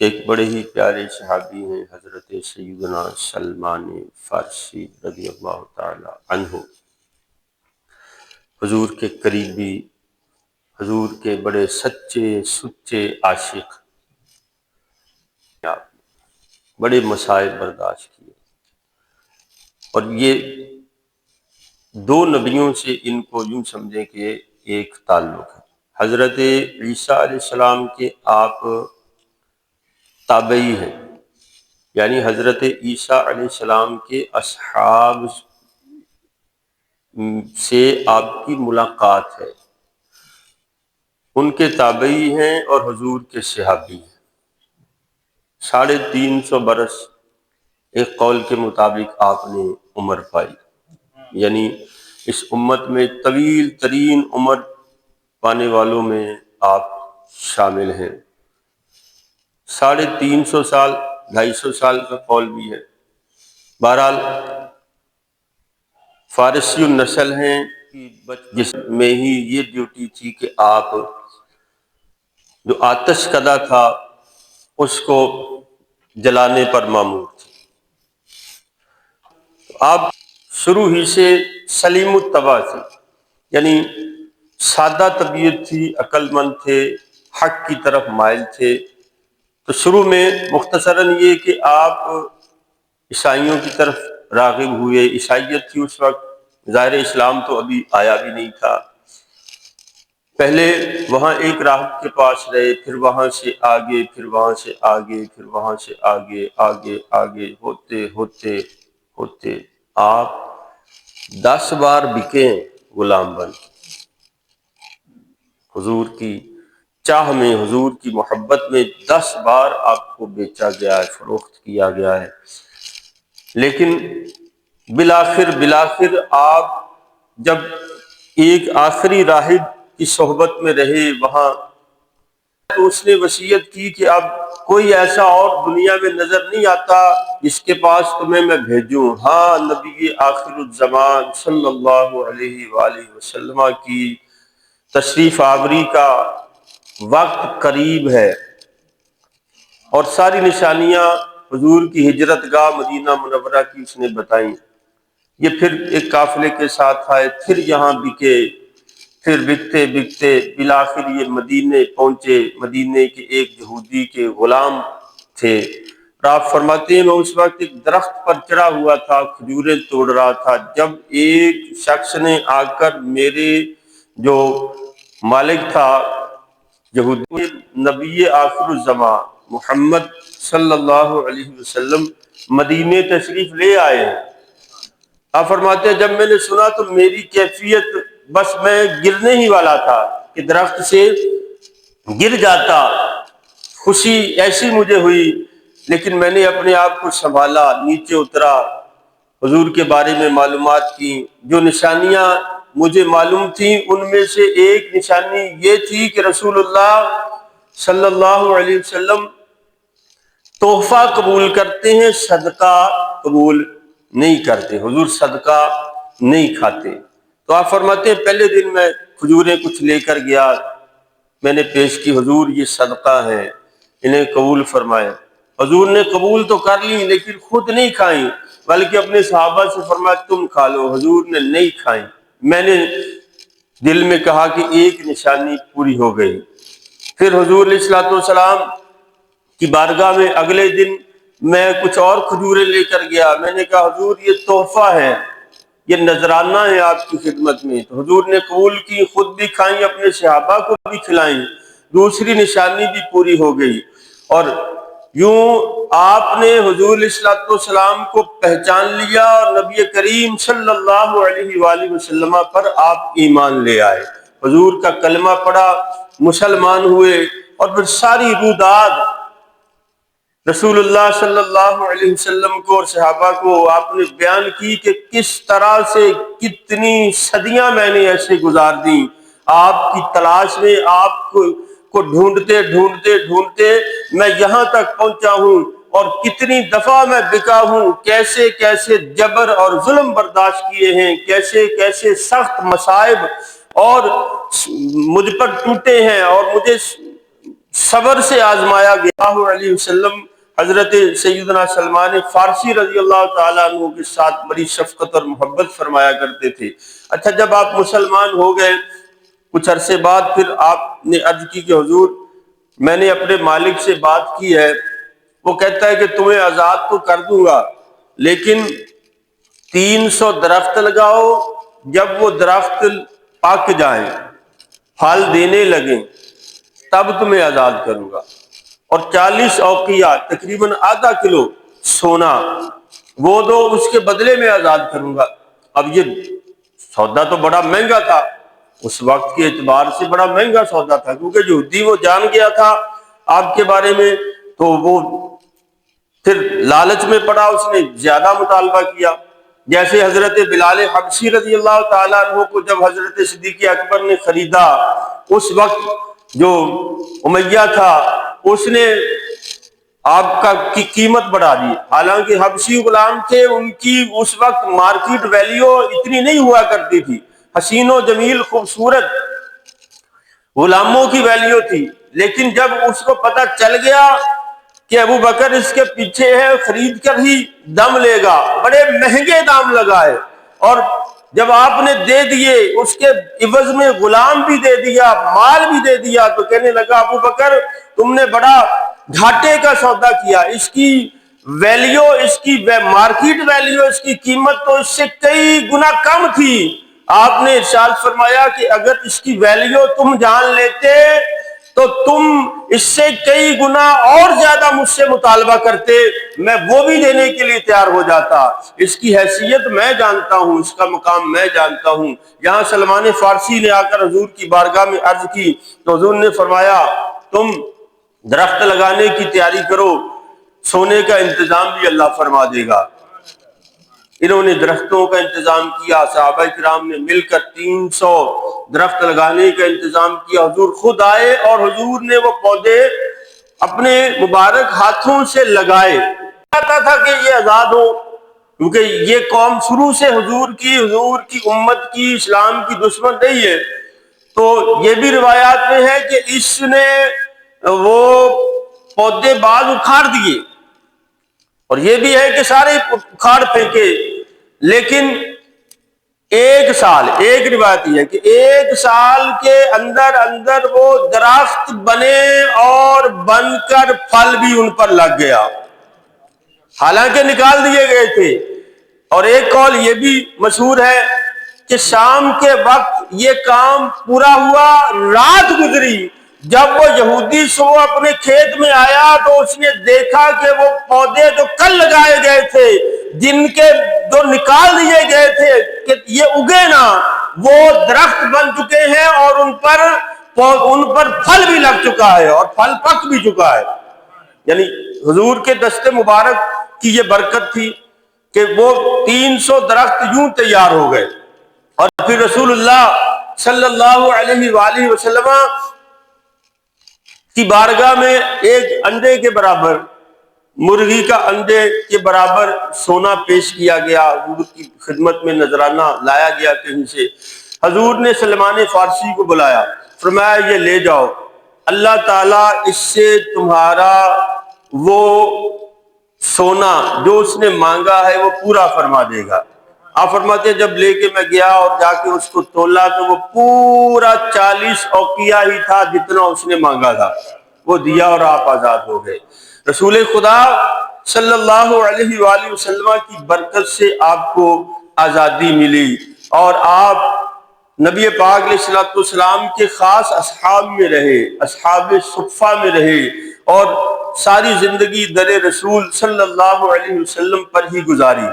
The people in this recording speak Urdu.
ایک بڑے ہی پیارے صحابی ہیں حضرت سیدنا سلمان فارسی رضی اللہ تعالی عنہ، حضور کے قریبی، حضور کے بڑے سچے سچے عاشق، بڑے مصائب برداشت کیے، اور یہ دو نبیوں سے ان کو یوں سمجھیں کہ ایک تعلق ہے۔ حضرت عیسیٰ علیہ السلام کے آپ تابعی ہیں، یعنی حضرت عیسیٰ علیہ السلام کے اصحاب سے آپ کی ملاقات ہے، ان کے تابعی ہیں اور حضور کے صحابی ہیں۔ 350 برس ایک قول کے مطابق آپ نے عمر پائی، یعنی اس امت میں طویل ترین عمر پانے والوں میں آپ شامل ہیں۔ 350 سال، 250 سال کا قول بھی ہے۔ بہرحال فارسی النسل ہیں، جس میں ہی یہ ڈیوٹی تھی کہ آپ جو آتش کدہ تھا اس کو جلانے پر مامور تھے۔ آپ شروع ہی سے سلیم الطبع تھے، یعنی سادہ طبیعت تھی، عقل مند تھے، حق کی طرف مائل تھے۔ تو شروع میں مختصراً یہ کہ آپ عیسائیوں کی طرف راغب ہوئے، عیسائیت تھی اس وقت، ظاہر اسلام تو ابھی آیا بھی نہیں تھا۔ پہلے وہاں ایک راہب کے پاس رہے، پھر وہاں سے آگے، پھر وہاں سے آگے، پھر وہاں سے آگے، آگے آگے ہوتے ہوتے ہوتے آپ 10 بار بکے ہیں غلام بن کے۔ حضور کی چاہ میں، حضور کی محبت میں 10 بار آپ کو بیچا گیا ہے، فروخت کیا گیا ہے، لیکن بالآخر آپ جب ایک آخری راہب کی صحبت میں رہے وہاں، تو اس نے وصیت کی کہ اب کوئی ایسا اور دنیا میں نظر نہیں آتا جس کے پاس تمہیں میں بھیجوں، ہاں نبی آخر الزمان صلی اللہ علیہ وآلہ وسلم کی تشریف آوری کا وقت قریب ہے، اور ساری نشانیاں حضور کی ہجرت گاہ مدینہ منورہ کی اس نے بتائیں۔ یہ پھر ایک قافلے کے ساتھ آئے، پھر یہاں بکے، پھر بکتے بکتے بالآخر یہ مدینے پہنچے۔ مدینے کے ایک یہودی کے غلام تھے، اور آپ فرماتے ہیں میں اس وقت ایک درخت پر چڑھا ہوا تھا، کھجوریں توڑ رہا تھا، جب ایک شخص نے آ کر میرے جو مالک تھا یہودی، نبی آخر الزمان محمد صلی اللہ علیہ وسلم مدینے تشریف لے آئے ہیں۔ آپ فرماتے ہیں جب میں نے سنا تو میری کیفیت، بس میں گرنے ہی والا تھا کہ درخت سے گر جاتا، خوشی ایسی مجھے ہوئی، لیکن میں نے اپنے آپ کو سنبھالا، نیچے اترا، حضور کے بارے میں معلومات کی۔ جو نشانیاں مجھے معلوم تھیں ان میں سے ایک نشانی یہ تھی کہ رسول اللہ صلی اللہ علیہ وسلم تحفہ قبول کرتے ہیں، صدقہ قبول نہیں کرتے، حضور صدقہ نہیں کھاتے۔ تو آپ فرماتے ہیں پہلے دن میں کھجوریں کچھ لے کر گیا، میں نے پیش کی، حضور یہ صدقہ ہے، انہیں قبول فرمائے۔ حضور نے قبول تو کر لی لیکن خود نہیں کھائیں، بلکہ اپنے صحابہ سے فرمایا تم کھا لو، حضور نے نہیں کھائیں۔ میں نے دل میں کہا کہ ایک نشانی پوری ہو گئی۔ پھر حضور علیہ الصلوۃ والسلام کی بارگاہ میں اگلے دن میں کچھ اور کھجوریں لے کر گیا، میں نے کہا حضور یہ تحفہ ہے، یہ نذرانہ ہے آپ کی خدمت میں۔ تو حضور نے قبول کی، خود بھی کھائیں، اپنے صحابہ کو بھی کھلائیں، دوسری نشانی بھی پوری ہو گئی۔ اور یوں آپ نے حضور علیہ الصلوۃ والسلام کو پہچان لیا، اور نبی کریم صلی اللہ علیہ وآلہ وسلم پر آپ ایمان لے آئے، حضور کا کلمہ پڑھا، مسلمان ہوئے، اور پھر ساری روداد رسول اللہ صلی اللہ علیہ وسلم کو اور صحابہ کو آپ نے بیان کی کہ کس طرح سے کتنی صدیاں میں نے ایسے گزار دیں آپ کی تلاش میں، آپ کو ڈھونڈتے ڈھونڈتے ڈھونڈتے میں یہاں تک پہنچا ہوں، اور کتنی دفعہ میں بکا ہوں، کیسے کیسے جبر اور ظلم برداشت کیے ہیں، کیسے کیسے سخت مصائب اور مجھ پر ٹوٹے ہیں، اور مجھے صبر سے آزمایا گیا علیہ وسلم حضرت سیدنا سلمان فارسی رضی اللہ تعالیٰ عنہ کے ساتھ بڑی شفقت اور محبت فرمایا کرتے تھے۔ اچھا، جب آپ مسلمان ہو گئے کچھ عرصے بعد پھر آپ نے عرض کی کہ حضور میں نے اپنے مالک سے بات کی ہے، وہ کہتا ہے کہ تمہیں آزاد تو کر دوں گا لیکن 300 درخت لگاؤ، جب وہ درخت پک جائیں پھل دینے لگیں تب تمہیں آزاد کروں گا، اور 40 اوقیہ تقریباً آدھا کلو سونا وہ دو، اس کے بدلے میں آزاد کروں گا۔ اب یہ سودا تو بڑا مہنگا تھا، اس وقت کے اعتبار سے بڑا مہنگا سودا تھا، کیونکہ یہودی وہ جان گیا تھا آپ کے بارے میں، تو وہ پھر لالچ میں پڑا، اس نے زیادہ مطالبہ کیا۔ جیسے حضرت بلال حبشی رضی اللہ تعالیٰ عنہ کو جب حضرت صدیق اکبر نے خریدا، اس وقت جو امیہ تھا اس نے آپ کی قیمت بڑھا دی، حالانکہ حبشی غلام تھے، ان کی اس وقت مارکیٹ ویلیو اتنی نہیں ہوا کرتی تھی، حسین و جمیل خوبصورت غلاموں کی ویلیو تھی، لیکن جب اس کو پتہ چل گیا کہ ابو بکر اس کے پیچھے ہے، خرید کر ہی دم لے گا، بڑے مہنگے دام لگائے، اور جب آپ نے دے دیے اس کے عوض میں غلام بھی دے دیا، مال بھی دے دیا، تو کہنے لگا ابو بکر تم نے بڑا گھاٹے کا سودا کیا، اس کی ویلیو، اس کی مارکیٹ ویلیو، اس کی قیمت تو اس سے کئی گنا کم تھی۔ آپ نے ارشاد فرمایا کہ اگر اس کی ویلیو تم جان لیتے تو تم اس سے کئی گنا اور زیادہ مجھ سے مطالبہ کرتے، میں وہ بھی دینے کے لیے تیار ہو جاتا، اس کی حیثیت میں جانتا ہوں، اس کا مقام میں جانتا ہوں۔ یہاں سلمان فارسی نے آ کر حضور کی بارگاہ میں عرض کی تو حضور نے فرمایا تم درخت لگانے کی تیاری کرو، سونے کا انتظام بھی اللہ فرما دے گا۔ انہوں نے درختوں کا انتظام کیا، صحابہ کرام نے مل کر 300 درخت لگانے کا انتظام کیا، حضور خود آئے اور حضور نے وہ پودے اپنے مبارک ہاتھوں سے لگائے۔ چاہتا تھا کہ یہ آزاد ہو، کیونکہ یہ قوم شروع سے حضور کی امت کی، اسلام کی دشمن رہی ہے، تو یہ بھی روایات میں ہے کہ اس نے وہ پودے بعض اکھاڑ دیے، اور یہ بھی ہے کہ سارے اکھاڑ پھینکے، لیکن ایک روایت یہ ہے کہ 1 سال کے اندر وہ درخت بنے اور بن کر پھل بھی ان پر لگ گیا، حالانکہ نکال دیے گئے تھے۔ اور ایک قول یہ بھی مشہور ہے کہ شام کے وقت یہ کام پورا ہوا، رات گزری، جب وہ یہودی صبح اپنے کھیت میں آیا تو اس نے دیکھا کہ وہ پودے جو کل لگائے گئے تھے، جن کے جو نکال دیے گئے تھے کہ یہ اگے نا، وہ درخت بن چکے ہیں اور ان پر پھل بھی لگ چکا ہے اور پھل پک بھی چکا ہے۔ یعنی حضور کے دست مبارک کی یہ برکت تھی کہ وہ 300 درخت یوں تیار ہو گئے، اور پھر رسول اللہ صلی اللہ علیہ وآلہ وسلم کی بارگاہ میں ایک انڈے کے برابر، مرغی کا انڈے کے برابر سونا پیش کیا گیا، حضور کی خدمت میں نذرانہ لایا گیا کہیں سے۔ حضور نے سلمان فارسی کو بلایا، فرمایا یہ لے جاؤ، اللہ تعالیٰ اس سے تمہارا وہ سونا جو اس نے مانگا ہے وہ پورا فرما دے گا۔ آپ فرماتے ہیں جب لے کے میں گیا اور جا کے اس کو تولا تو وہ پورا 40 اوقیہ ہی تھا جتنا اس نے مانگا تھا، وہ دیا اور آپ آزاد ہو گئے۔ رسول خدا صلی اللہ علیہ وآلہ وسلم کی برکت سے آپ کو آزادی ملی، اور آپ نبی پاک علیہ السلام کے خاص اصحاب میں رہے، اصحاب صفہ میں رہے، اور ساری زندگی در رسول صلی اللہ علیہ وسلم پر ہی گزاری۔